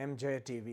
MJ TV।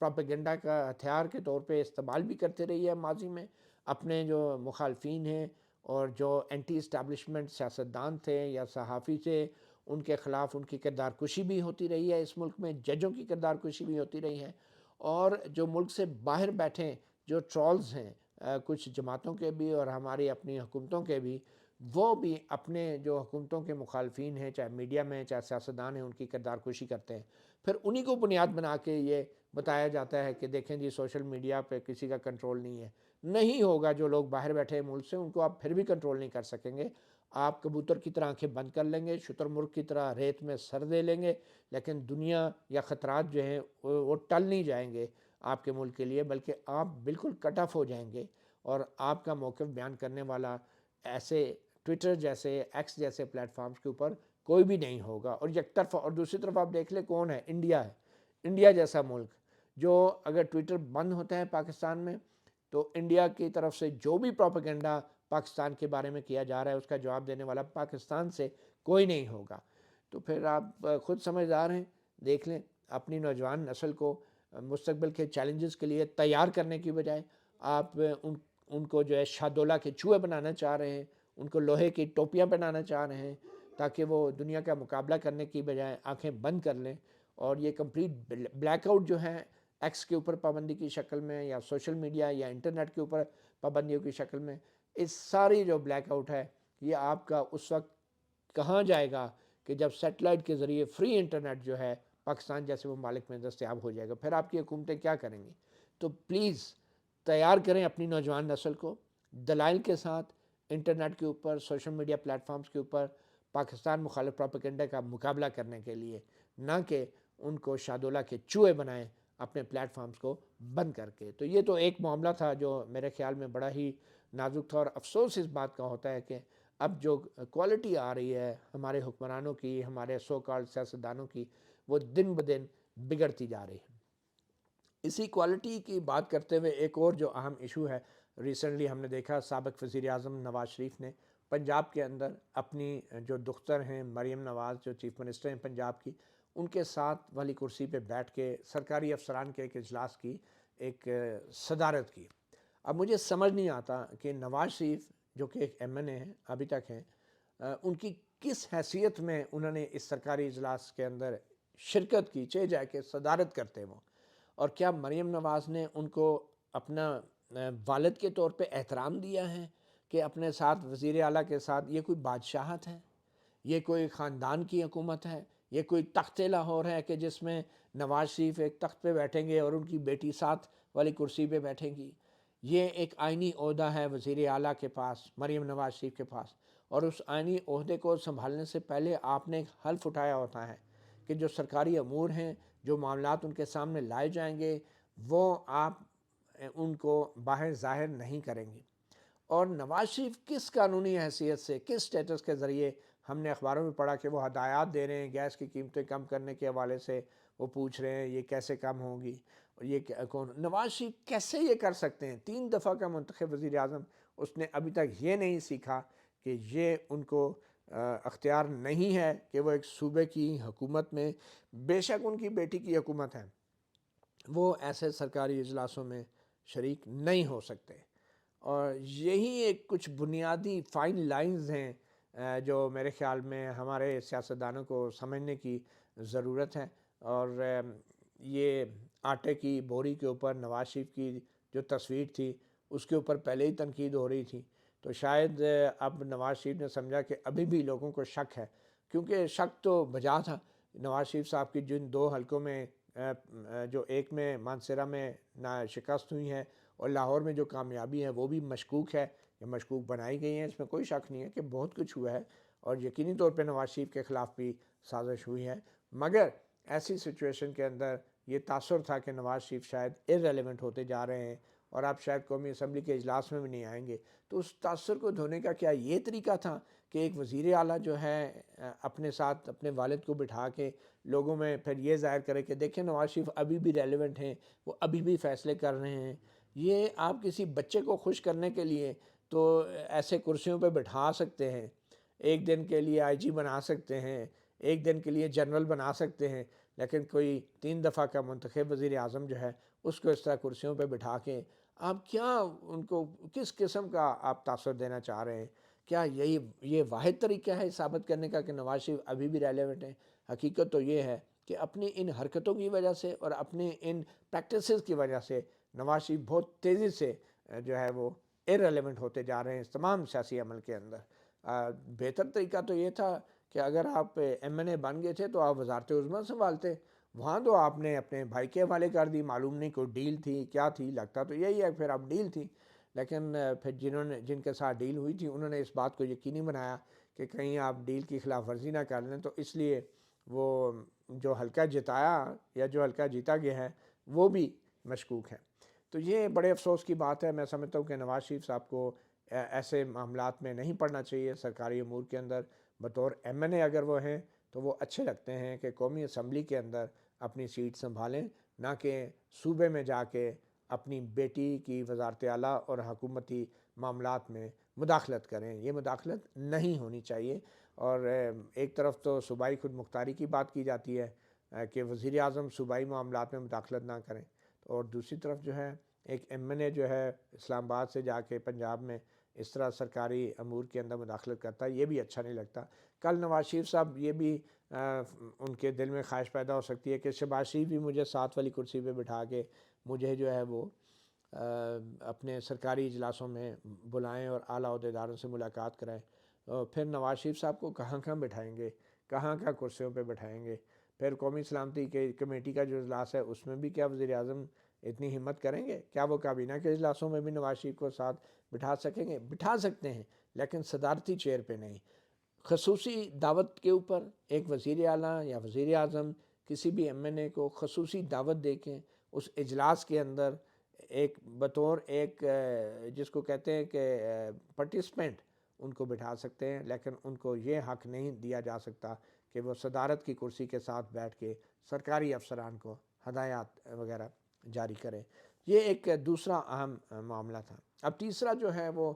Propaganda کا ہتھیار کے طور پہ استعمال بھی کرتے رہی ہے ماضی میں، اپنے جو مخالفین ہیں اور جو اینٹی اسٹیبلشمنٹ سیاستدان تھے یا صحافی تھے ان کے خلاف ان کی کردار کشی بھی ہوتی رہی ہے اس ملک میں، ججوں کی کردار کشی بھی ہوتی رہی ہے، اور جو ملک سے باہر بیٹھے جو ٹرولز ہیں کچھ جماعتوں کے بھی اور ہماری اپنی حکومتوں کے بھی، وہ بھی اپنے جو حکومتوں کے مخالفین ہیں چاہے میڈیا میں چاہے سیاستدان ہیں ان کی کردار کشی کرتے ہیں، پھر انہی کو بنیاد بنا کے یہ بتایا جاتا ہے کہ دیکھیں جی سوشل میڈیا پہ کسی کا کنٹرول نہیں ہے۔ نہیں ہوگا، جو لوگ باہر بیٹھے ہیں ملک سے ان کو آپ پھر بھی کنٹرول نہیں کر سکیں گے، آپ کبوتر کی طرح آنکھیں بند کر لیں گے، شتر مرغ کی طرح ریت میں سر دے لیں گے، لیکن دنیا یا خطرات جو ہیں وہ ٹل نہیں جائیں گے آپ کے ملک کے لیے، بلکہ آپ بالکل کٹ آف ہو جائیں گے، اور آپ کا موقف بیان کرنے والا ایسے ٹویٹر جیسے ایکس جیسے پلیٹ فارمز کے اوپر کوئی بھی نہیں ہوگا، اور یک طرف۔ اور دوسری طرف آپ دیکھ لیں کون ہے، انڈیا ہے، انڈیا جیسا ملک جو اگر ٹویٹر بند ہوتا ہے پاکستان میں تو انڈیا کی طرف سے جو بھی پروپیگنڈا پاکستان کے بارے میں کیا جا رہا ہے اس کا جواب دینے والا پاکستان سے کوئی نہیں ہوگا۔ تو پھر آپ خود سمجھدار ہیں، دیکھ لیں اپنی نوجوان نسل کو مستقبل کے چیلنجز کے لیے تیار کرنے کی بجائے آپ ان کو جو ہے شادولہ کے چوہے بنانا چاہ رہے ہیں، ان کو لوہے کی ٹوپیاں پہنانا چاہ رہے ہیں تاکہ وہ دنیا کا مقابلہ کرنے کی بجائے آنکھیں بند کر لیں، اور یہ کمپلیٹ بلیک آؤٹ جو ہے ایکس کے اوپر پابندی کی شکل میں یا سوشل میڈیا یا انٹرنیٹ کے اوپر پابندیوں کی شکل میں، اس ساری جو بلیک آؤٹ ہے یہ آپ کا اس وقت کہاں جائے گا کہ جب سیٹلائٹ کے ذریعے فری انٹرنیٹ جو ہے پاکستان جیسے ممالک میں دستیاب ہو جائے گا، پھر آپ کی حکومتیں کیا کریں گی؟ تو پلیز تیار کریں اپنی نوجوان نسل کو دلائل کے ساتھ انٹرنیٹ کے اوپر سوشل میڈیا پلیٹ فارمز کے اوپر پاکستان مخالف پروپیگنڈا کا مقابلہ کرنے کے لیے، نہ کہ ان کو شادولہ کے چوہے بنائیں اپنے پلیٹ فارمز کو بند کر کے۔ تو یہ تو ایک معاملہ تھا جو میرے خیال میں بڑا ہی نازک تھا، اور افسوس اس بات کا ہوتا ہے کہ اب جو کوالٹی آ رہی ہے ہمارے حکمرانوں کی، ہمارے سو کالڈ سیاستدانوں کی، وہ دن بدن بگڑتی جا رہی ہے۔ اسی کوالٹی کی بات کرتے ہوئے ایک اور جو اہم ایشو ہے، ریسنٹلی ہم نے دیکھا سابق وزیر اعظم نواز شریف نے پنجاب کے اندر اپنی جو دختر ہیں مریم نواز جو چیف منسٹر ہیں پنجاب کی، ان کے ساتھ والی کرسی پہ بیٹھ کے سرکاری افسران کے ایک اجلاس کی ایک صدارت کی۔ اب مجھے سمجھ نہیں آتا کہ نواز شریف جو کہ ایک ایم این اے ہیں ابھی تک ہیں، ان کی کس حیثیت میں انہوں نے اس سرکاری اجلاس کے اندر شرکت کی، چاہے جائے کہ صدارت کرتے وہ، اور کیا مریم نواز نے ان کو اپنا والد کے طور پہ احترام دیا ہے کہ اپنے ساتھ وزیر اعلیٰ کے ساتھ؟ یہ کوئی بادشاہت ہے؟ یہ کوئی خاندان کی حکومت ہے؟ یہ کوئی تخت لاہور ہے کہ جس میں نواز شریف ایک تخت پہ بیٹھیں گے اور ان کی بیٹی ساتھ والی کرسی پہ بیٹھیں گی؟ یہ ایک آئینی عہدہ ہے وزیر اعلیٰ کے پاس، مریم نواز شریف کے پاس، اور اس آئینی عہدے کو سنبھالنے سے پہلے آپ نے ایک حلف اٹھایا ہوتا ہے کہ جو سرکاری امور ہیں، جو معاملات ان کے سامنے لائے جائیں گے، وہ آپ ان کو باہر ظاہر نہیں کریں گے۔ اور نواز شریف کس قانونی حیثیت سے، کس سٹیٹس کے ذریعے، ہم نے اخباروں میں پڑھا کہ وہ ہدایات دے رہے ہیں گیس کی قیمتیں کم کرنے کے حوالے سے، وہ پوچھ رہے ہیں یہ کیسے کم ہوگی، اور یہ کون نواز شریف کیسے یہ کر سکتے ہیں؟ 3 دفعہ کا منتخب وزیر اعظم، اس نے ابھی تک یہ نہیں سیکھا کہ یہ ان کو اختیار نہیں ہے کہ وہ ایک صوبے کی حکومت میں، بے شک ان کی بیٹی کی حکومت ہے، وہ ایسے سرکاری اجلاسوں میں شریک نہیں ہو سکتے۔ اور یہی ایک کچھ بنیادی فائن لائنز ہیں جو میرے خیال میں ہمارے سیاستدانوں کو سمجھنے کی ضرورت ہے۔ اور یہ آٹے کی بوری کے اوپر نواز شریف کی جو تصویر تھی اس کے اوپر پہلے ہی تنقید ہو رہی تھی، تو شاید اب نواز شریف نے سمجھا کہ ابھی بھی لوگوں کو شک ہے، کیونکہ شک تو بجا تھا نواز شریف صاحب کی جن 2 حلقوں میں جو ایک میں مانسیرا میں شکست ہوئی ہے اور لاہور میں جو کامیابی ہے وہ بھی مشکوک ہے، یا مشکوک بنائی گئی ہیں، اس میں کوئی شک نہیں ہے کہ بہت کچھ ہوا ہے، اور یقینی طور پہ نواز شریف کے خلاف بھی سازش ہوئی ہے، مگر ایسی سچویشن کے اندر یہ تاثر تھا کہ نواز شریف شاید ارریلیونٹ ہوتے جا رہے ہیں اور آپ شاید قومی اسمبلی کے اجلاس میں بھی نہیں آئیں گے۔ تو اس تاثر کو دھونے کا کیا یہ طریقہ تھا کہ ایک وزیر اعلیٰ جو ہے اپنے ساتھ اپنے والد کو بٹھا کے لوگوں میں پھر یہ ظاہر کرے کہ دیکھیں نواز شریف ابھی بھی ریلیونٹ ہیں، وہ ابھی بھی فیصلے کر رہے ہیں؟ یہ آپ کسی بچے کو خوش کرنے کے لیے تو ایسے کرسیوں پہ بٹھا سکتے ہیں، ایک دن کے لیے آئی جی بنا سکتے ہیں، ایک دن کے لیے جنرل بنا سکتے ہیں، لیکن کوئی 3 دفعہ کا منتخب وزیر اعظم جو ہے اس کو اس طرح کرسیوں پہ بٹھا کے آپ کیا ان کو کس قسم کا آپ تاثر دینا چاہ رہے ہیں؟ کیا یہ واحد طریقہ ہے ثابت کرنے کا کہ نواز شریف ابھی بھی ریلیونٹ ہیں؟ حقیقت تو یہ ہے کہ اپنی ان حرکتوں کی وجہ سے اور اپنے ان پریکٹسز کی وجہ سے نواز شریف بہت تیزی سے جو ہے وہ ارریلیونٹ ہوتے جا رہے ہیں اس تمام سیاسی عمل کے اندر۔ بہتر طریقہ تو یہ تھا کہ اگر آپ ایم این اے بن گئے تھے تو آپ وزارت عظمیٰ سنبھالتے، وہاں تو آپ نے اپنے بھائی کے حوالے کر دی، معلوم نہیں کوئی ڈیل تھی کیا تھی، لگتا تو یہی ہے پھر اب ڈیل تھی، لیکن پھر جن کے ساتھ ڈیل ہوئی تھی انہوں نے اس بات کو یقینی بنایا کہ کہیں آپ ڈیل کی خلاف ورزی نہ کر لیں، تو اس لیے وہ جو حلقہ جتایا یا جو حلقہ جیتا گیا ہے وہ بھی مشکوک ہے۔ تو یہ بڑے افسوس کی بات ہے۔ میں سمجھتا ہوں کہ نواز شریف صاحب کو ایسے معاملات میں نہیں پڑنا چاہیے سرکاری امور کے اندر۔ بطور ایم این اے اگر وہ ہیں تو وہ اچھے لگتے ہیں کہ قومی اسمبلی کے اندر اپنی سیٹ سنبھالیں، نہ کہ صوبے میں جا کے اپنی بیٹی کی وزارت اعلیٰ اور حکومتی معاملات میں مداخلت کریں۔ یہ مداخلت نہیں ہونی چاہیے۔ اور ایک طرف تو صوبائی خود مختاری کی بات کی جاتی ہے کہ وزیر اعظم صوبائی معاملات میں مداخلت نہ کریں، اور دوسری طرف جو ہے ایک ایم این اے جو ہے اسلام آباد سے جا کے پنجاب میں اس طرح سرکاری امور کے اندر مداخلت کرتا ہے، یہ بھی اچھا نہیں لگتا۔ کل نواز شریف صاحب یہ بھی ان کے دل میں خواہش پیدا ہو سکتی ہے کہ شہباز شریف بھی مجھے ساتھ والی کرسی پہ بٹھا کے مجھے جو ہے وہ اپنے سرکاری اجلاسوں میں بلائیں اور اعلیٰ عہدیداروں سے ملاقات کرائیں۔ پھر نواز شریف صاحب کو کہاں کہاں بٹھائیں گے، کہاں کہاں کرسیوں پہ بٹھائیں گے؟ پھر قومی سلامتی کے کمیٹی کا جو اجلاس ہے اس میں بھی کیا وزیر اعظم اتنی ہمت کریں گے؟ کیا وہ کابینہ کے اجلاسوں میں بھی نواز شریف کو ساتھ بٹھا سکیں گے؟ بٹھا سکتے ہیں لیکن صدارتی چیئر پہ نہیں۔ خصوصی دعوت کے اوپر ایک وزیر اعلیٰ یا وزیر اعظم کسی بھی ایم این اے کو خصوصی دعوت دے کے اس اجلاس کے اندر ایک بطور ایک جس کو کہتے ہیں کہ پارٹیسپینٹ ان کو بٹھا سکتے ہیں، لیکن ان کو یہ حق نہیں دیا جا سکتا کہ وہ صدارت کی کرسی کے ساتھ بیٹھ کے سرکاری افسران کو ہدایات وغیرہ جاری کریں۔ یہ ایک دوسرا اہم معاملہ تھا۔ اب تیسرا جو ہے وہ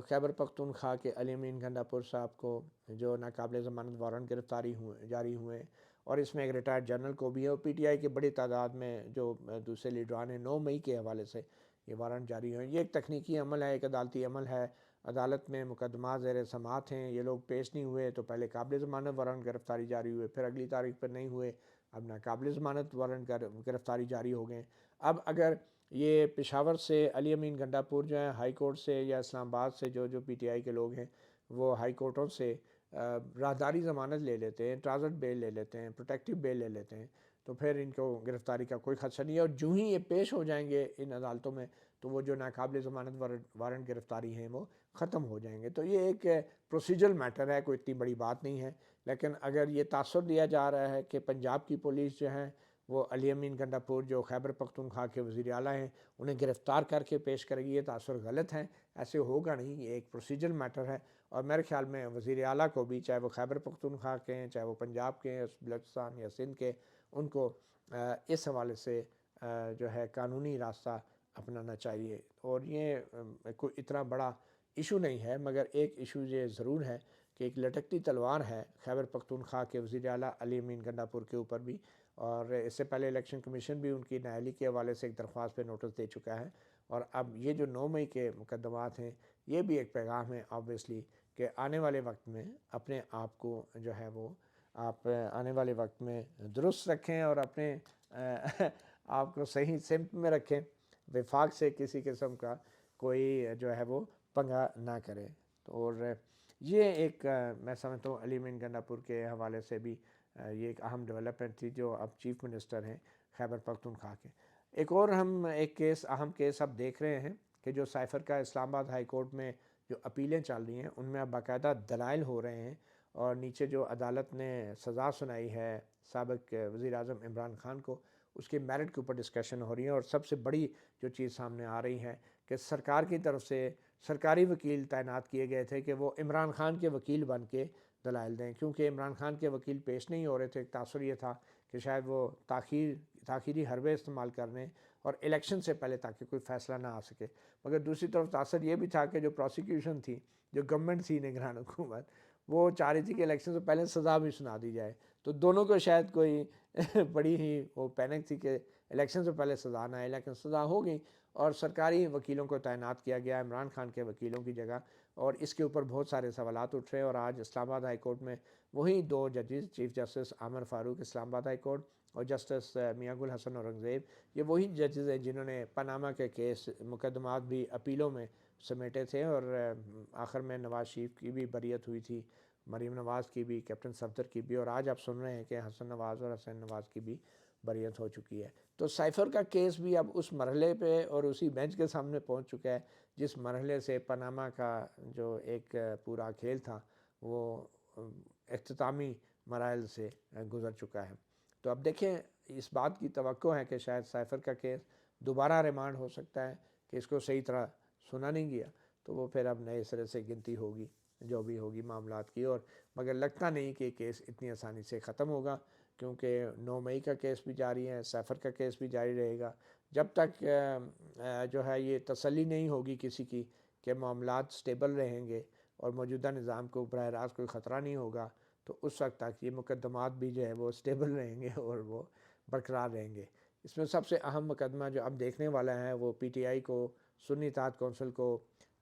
خیبر پختونخوا کے علی امین گنڈا پور صاحب کو جو ناقابل ضمانت وارنٹ گرفتاری جاری ہوئے، اور اس میں ایک ریٹائرڈ جنرل کو بھی ہے، اور پی ٹی آئی کے بڑی تعداد میں جو دوسرے لیڈران ہیں 9 مئی کے حوالے سے یہ وارنٹ جاری ہوئے۔ یہ ایک تکنیکی عمل ہے، ایک عدالتی عمل ہے، عدالت میں مقدمات زیر سماعت ہیں، یہ لوگ پیش نہیں ہوئے تو پہلے قابل ضمانت وارنٹ گرفتاری جاری ہوئے، پھر اگلی تاریخ پر نہیں ہوئے، اب ناقابل ضمانت وارنٹ گرفتاری جاری ہو گئے۔ اب اگر یہ پشاور سے علی امین گنڈا پور جو ہیں ہائی کورٹ سے یا اسلام آباد سے جو پی ٹی آئی کے لوگ ہیں وہ ہائی کورٹوں سے راہداری ضمانت لے لیتے ہیں، ٹرانزٹ بیل لے لیتے ہیں، پروٹیکٹیو بیل لے لیتے ہیں، تو پھر ان کو گرفتاری کا کوئی خدشہ نہیں ہے، اور جو ہی یہ پیش ہو جائیں گے ان عدالتوں میں تو وہ جو ناقابل ضمانت وارنٹ گرفتاری ہیں وہ ختم ہو جائیں گے۔ تو یہ ایک پروسیجرل میٹر ہے، کوئی اتنی بڑی بات نہیں ہے، لیکن اگر یہ تاثر دیا جا رہا ہے کہ پنجاب کی پولیس جو ہے وہ علی امین گنڈا پور جو خیبر پختونخوا کے وزیر اعلیٰ ہیں انہیں گرفتار کر کے پیش کرے گی، یہ تاثر غلط ہے، ایسے ہوگا نہیں، یہ ایک پروسیجرل میٹر ہے۔ اور میرے خیال میں وزیر اعلیٰ کو بھی، چاہے وہ خیبر پختونخوا کے ہیں، چاہے وہ پنجاب کے ہیں، بلوچستان یا سندھ کے، ان کو اس حوالے سے جو ہے قانونی راستہ اپنانا چاہیے۔ اور یہ کوئی اتنا بڑا ایشو نہیں ہے، مگر ایک ایشو یہ ضرور ہے کہ ایک لٹکتی تلوار ہے خیبر پختونخوا کے وزیر اعلیٰ علی امین گنڈا پور کے اوپر بھی، اور اس سے پہلے الیکشن کمیشن بھی ان کی نااہلی کے حوالے سے ایک درخواست پہ نوٹس دے چکا ہے، اور اب یہ جو 9 مئی کے مقدمات ہیں یہ بھی ایک پیغام ہے آبویسلی کہ آنے والے وقت میں اپنے آپ کو جو ہے وہ آپ آنے والے وقت میں درست رکھیں اور اپنے آپ کو صحیح سمت میں رکھیں، وفاق سے کسی قسم کا کوئی جو ہے وہ پنگا نہ کرے۔ اور یہ ایک میں سمجھتا ہوں علی امین گنڈا پور کے حوالے سے بھی یہ ایک اہم ڈیولپمنٹ تھی جو اب چیف منسٹر ہیں خیبر پختونخوا کے۔ ایک اور ہم ایک اہم کیس اب دیکھ رہے ہیں کہ جو سائفر کا اسلام آباد ہائی کورٹ میں جو اپیلیں چل رہی ہیں ان میں اب باقاعدہ دلائل ہو رہے ہیں، اور نیچے جو عدالت نے سزا سنائی ہے سابق وزیر اعظم عمران خان کو، اس کے میرٹ کے اوپر ڈسکشن ہو رہی ہے، اور سب سے بڑی جو چیز سامنے آ رہی ہے کہ سرکار کی طرف سے سرکاری وکیل تعینات کیے گئے تھے کہ وہ عمران خان کے وکیل بن کے دلائل دیں، کیونکہ عمران خان کے وکیل پیش نہیں ہو رہے تھے۔ ایک تاثر یہ تھا کہ شاید وہ تاخیری حربے استعمال کرنے اور الیکشن سے پہلے تاکہ کوئی فیصلہ نہ آ سکے، مگر دوسری طرف تاثر یہ بھی تھا کہ جو پروسیکیوشن تھی، جو گورنمنٹ تھی نگران حکومت، وہ چاہ رہی تھی کہ الیکشن سے پہلے سزا بھی سنا دی جائے، تو دونوں کو شاید کوئی بڑی ہی وہ پینک تھی کہ الیکشن سے پہلے سزا نہ آئے، لیکن سزا ہو گئی اور سرکاری وکیلوں کو تعینات کیا گیا عمران خان کے وکیلوں کی جگہ، اور اس کے اوپر بہت سارے سوالات اٹھ رہے ہیں۔ اور آج اسلام آباد ہائی کورٹ میں وہی دو ججز، چیف جسٹس عامر فاروق اسلام آباد ہائی کورٹ اور جسٹس میاں گل حسن اورنگزیب، یہ وہی ججز ہیں جنہوں نے پاناما کے کیس مقدمات بھی اپیلوں میں سمیٹے تھے، اور آخر میں نواز شریف کی بھی بریت ہوئی تھی، مریم نواز کی بھی، کیپٹن صفدر کی بھی، اور آج آپ سن رہے ہیں کہ حسن نواز اور حسین نواز کی بھی بریت ہو چکی ہے۔ تو سائفر کا کیس بھی اب اس مرحلے پہ اور اسی بینچ کے سامنے پہنچ چکا ہے جس مرحلے سے پاناما کا جو ایک پورا کھیل تھا وہ اختتامی مراحل سے گزر چکا ہے۔ تو اب دیکھیں، اس بات کی توقع ہے کہ شاید سائفر کا کیس دوبارہ ریمانڈ ہو سکتا ہے کہ اس کو صحیح طرح سنا نہیں گیا، تو وہ پھر اب نئے سرے سے گنتی ہوگی جو بھی ہوگی معاملات کی، اور مگر لگتا نہیں کہ کیس اتنی آسانی سے ختم ہوگا، کیونکہ 9 مئی کا کیس بھی جاری ہے، سائفر کا کیس بھی جاری رہے گا جب تک جو ہے یہ تسلی نہیں ہوگی کسی کی کہ معاملات سٹیبل رہیں گے اور موجودہ نظام کو براہ راست کوئی خطرہ نہیں ہوگا، تو اس وقت تک یہ مقدمات بھی جو ہے وہ سٹیبل رہیں گے اور وہ برقرار رہیں گے۔ اس میں سب سے اہم مقدمہ جو اب دیکھنے والا ہے وہ پی ٹی آئی کو، سنی اتحاد کونسل کو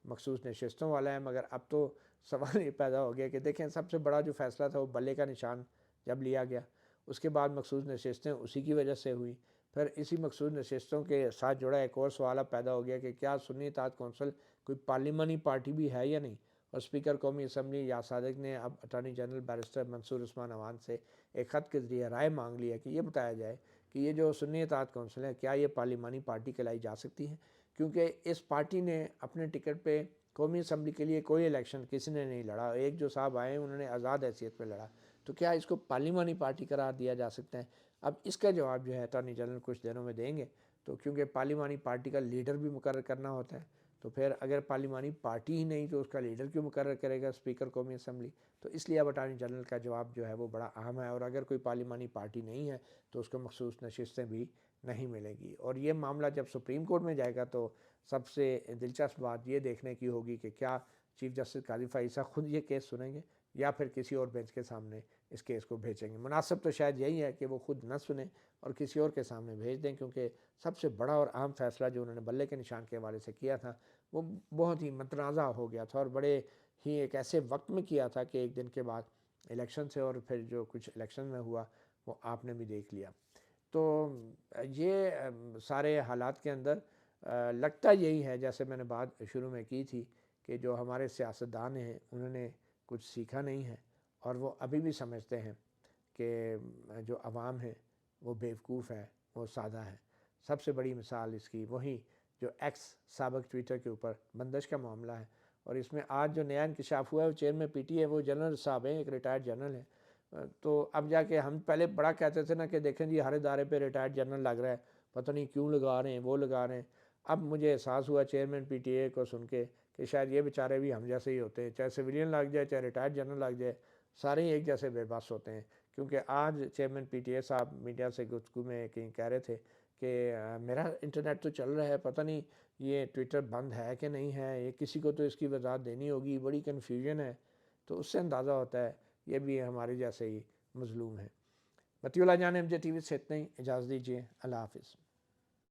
مخصوص نشستوں والا ہے، مگر اب تو سوال یہ پیدا ہو گیا کہ دیکھیں سب سے بڑا جو فیصلہ تھا وہ بلے کا نشان جب لیا گیا، اس کے بعد مخصوص نشستیں اسی کی وجہ سے ہوئی، پھر اسی مخصوص نشستوں کے ساتھ جڑا ایک اور سوال اب پیدا ہو گیا کہ کیا سنی اتحاد کونسل کوئی پارلیمانی پارٹی بھی ہے یا نہیں، اور اسپیکر قومی اسمبلی یاس صادق نے اب اٹارنی جنرل بیرسٹر منصور عثمان عوان سے ایک خط کے ذریعے رائے مانگ لی ہے کہ یہ بتایا جائے کہ یہ جو سنی اتحاد کونسل ہے کیا یہ پارلیمانی پارٹی کہلائی جا سکتی ہے، کیونکہ اس پارٹی نے اپنے ٹکٹ پہ قومی اسمبلی کے لیے کوئی الیکشن کسی نے نہیں لڑا، ایک جو صاحب آئے انہوں نے آزاد حیثیت پہ لڑا، تو کیا اس کو پارلیمانی پارٹی قرار دیا جا سکتا ہے؟ اب اس کا جواب جو ہے اٹارنی جنرل کچھ دنوں میں دیں گے، تو کیونکہ پارلیمانی پارٹی کا لیڈر بھی مقرر کرنا ہوتا ہے، تو پھر اگر پارلیمانی پارٹی ہی نہیں تو اس کا لیڈر کیوں مقرر کرے گا اسپیکر قومی اسمبلی؟ تو اس لیے اب اٹارنی جنرل کا جواب جو ہے وہ بڑا اہم ہے، اور اگر کوئی پارلیمانی پارٹی نہیں ہے تو اس کو مخصوص نشستیں بھی نہیں ملے گی، اور یہ معاملہ جب سپریم کورٹ میں جائے گا تو سب سے دلچسپ بات یہ دیکھنے کی ہوگی کہ کیا چیف جسٹس قاضی فائزہ خود یہ کیس سنیں گے یا پھر کسی اور بینچ کے سامنے اس کیس کو بھیجیں گے۔ مناسب تو شاید یہی ہے کہ وہ خود نہ سنیں اور کسی اور کے سامنے بھیج دیں، کیونکہ سب سے بڑا اور اہم فیصلہ جو انہوں نے بلے کے نشان کے حوالے سے کیا تھا وہ بہت ہی متنازع ہو گیا تھا، اور بڑے ہی ایک ایسے وقت میں کیا تھا کہ ایک دن کے بعد الیکشن سے، اور پھر جو کچھ الیکشن میں ہوا وہ آپ نے بھی دیکھ لیا۔ تو یہ سارے حالات کے اندر لگتا یہی ہے، جیسے میں نے بات شروع میں کی تھی، کہ جو ہمارے سیاستدان ہیں انہوں نے کچھ سیکھا نہیں ہے، اور وہ ابھی بھی سمجھتے ہیں کہ جو عوام ہے وہ بیوقوف ہے، وہ سادہ ہے۔ سب سے بڑی مثال اس کی وہی جو ایکس سابق ٹویٹر کے اوپر بندش کا معاملہ ہے، اور اس میں آج جو نیا انکشاف ہوا ہے وہ چیئرمین پی ٹی ہے، وہ جنرل صاحب ہیں، ایک ریٹائرڈ جنرل ہیں۔ تو اب جا کے ہم پہلے بڑا کہتے تھے نا کہ دیکھیں جی ہر ادارے پہ ریٹائرڈ جنرل لگ رہا ہے، پتہ نہیں کیوں لگا رہے ہیں، وہ لگا رہے ہیں۔ اب مجھے احساس ہوا چیئرمین پی ٹی اے کو سن کے کہ شاید یہ بیچارے بھی ہم جیسے ہی ہوتے ہیں، چاہے سویلین لگ جائے چاہے ریٹائرڈ جنرل لگ جائے، سارے ہی ایک جیسے بے بس ہوتے ہیں۔ کیونکہ آج چیئرمین پی ٹی اے صاحب میڈیا سے گفتگو میں کہیں کہہ رہے تھے کہ میرا انٹرنیٹ تو چل رہا ہے، پتہ نہیں یہ ٹویٹر بند ہے کہ نہیں ہے، یہ کسی کو تو اس کی وضاحت دینی ہوگی، بڑی کنفیوژن ہے۔ تو اس سے اندازہ ہوتا ہے یہ بھی ہمارے جیسے ہی مظلوم ہے۔ مطیع اللہ جان، ایم جے ٹی وی سے اتنا ہی، اجازت دیجیے، اللہ حافظ۔